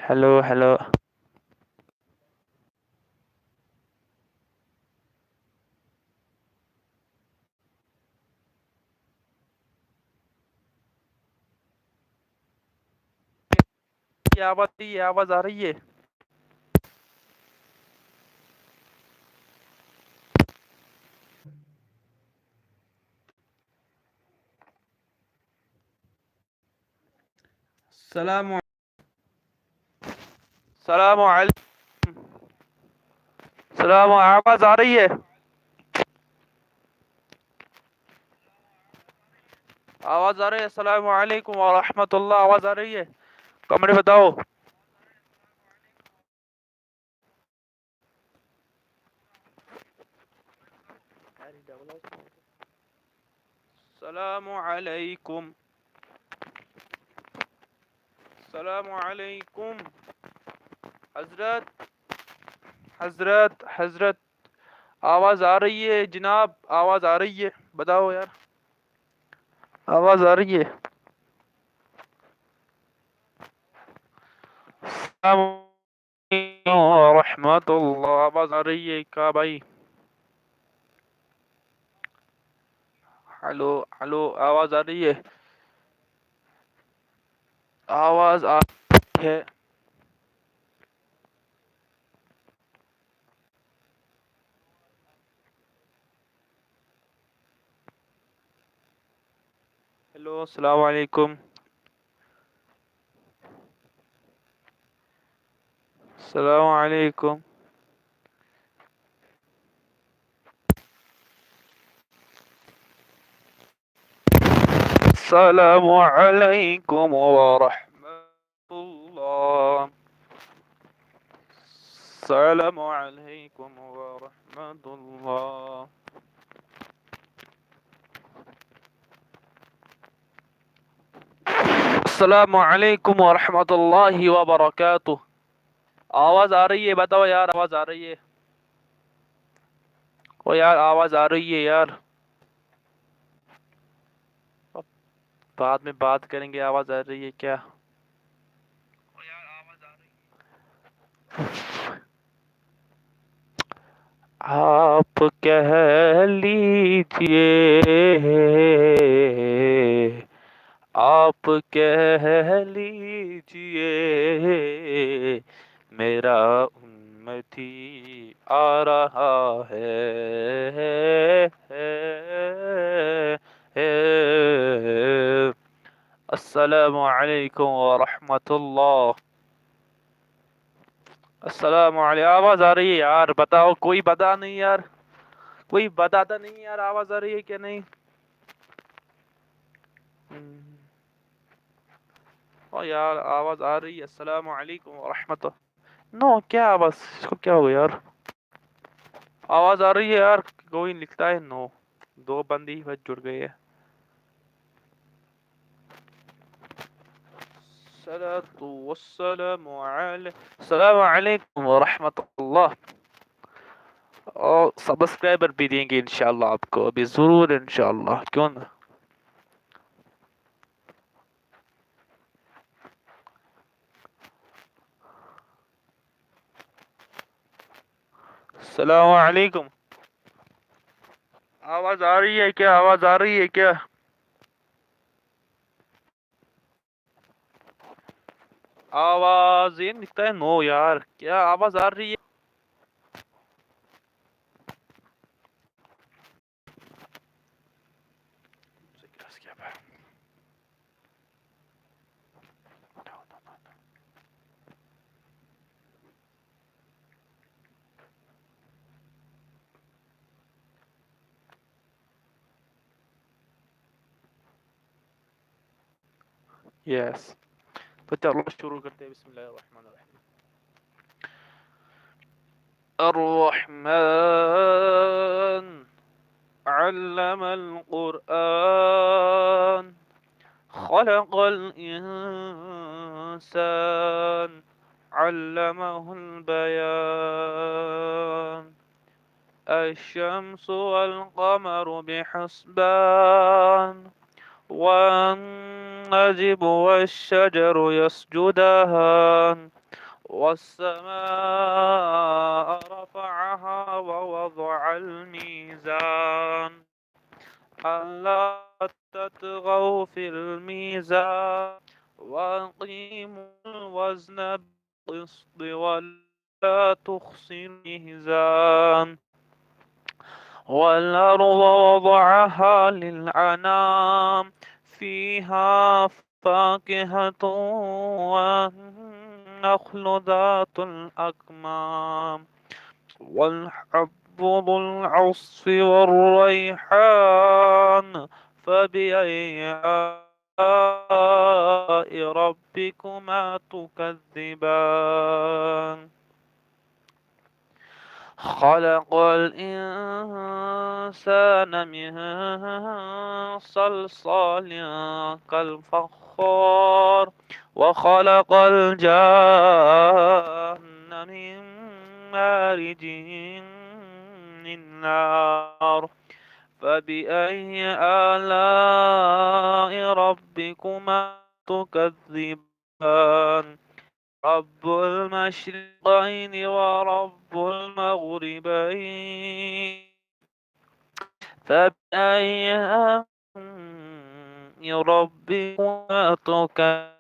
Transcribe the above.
Hello hello. ये आवाज आ रही है। सलाम सलाम सलाम, आवाज आ रही है। आवाज आ रही है। अस्सलाम वालेकुम व रहमतुल्लाह। आवाज आ रही है। कमरे बताओ। सलाम वालेकुम। सलाम वालेकुम। हजरत हजरत हजरत, आवाज आ रही है जनाब, आवाज आ रही है। बताओ यार, आवाज आ रही है। सलाम व रहमतुल्लाह। आवाज आ रही है क्या भाई? हेलो हेलो, आवाज आ रही है। आवाज आ रही है। हेलो, अस्सलाम वालेकुम। अस्सलाम वालेकुम। अस्सलाम वालेकुम व रहमतुल्लाह। अस्सलाम वालेकुम व रहमतुल्लाह। अस्सलाम वालेकुम व रहमतुल्लाहि व बरकातुह। आवाज आ रही है? बताओ यार, आवाज आ रही है? ओ यार, आवाज आ रही है यार। अब बाद में बात करेंगे। आवाज आ रही है क्या? आप कह लीजिए, आप कह लीजिए, मेरा उम्मती आ रहा है। अस्सलामु अलैकुम व रहमतुल्लाह। अस्सलामु अलैकुम। आवाज आ रही है यार? बताओ, कोई बता नहीं यार, कोई बताता नहीं यार, आवाज आ रही है क्या नहीं? ओ यार, आवाज आ रही है। अस्सलामु अलैकुम व रहमतुल्लाह। नो, क्या आवाज? इसको क्या हो गया यार? आवाज आ रही है यार, कोई लिखता है नो। दो बंदी ही बस जुड़ गए हैं। सलातु वस्सलामु अस्सलामु अलैकुम व रहमतुल्लाह। और सब्सक्राइबर भी देंगे इंशाल्लाह आपको, अभी जरूर इंशाल्लाह, क्यों ना। अस्सलामु अलैकुम। आवाज आ रही है क्या? आवाज आ रही है क्या? आवाज ये लिखता है नो यार, क्या आवाज आ रही है? यस, तो चलो शुरू करते हैं। बिस्मिल्लाहिर्रहमानिर्रहीम। علم القرآن، خلق الإنسان، علمه البيان. الشمس والقمر بحسبان، والنجم والشجر يسجدان، والسماء رفعها ووضع الميزان ألا تطغوا في الميزان وأقيموا الوزن بالقسط ولا تخسروا الميزان والأرض وضعها للأنام فيها فاكهة والنخل ذات الأكمام والحب ذو العصف والريحان فبأي آلاء ربكما تكذبان خلق الإنسان من صلصال كالفخار وخلق الجان من مارج من نار فبأي آلاء ربكما تكذبان رب المشرقين ورب المغربين فبأي آلاء ربكما تكذبان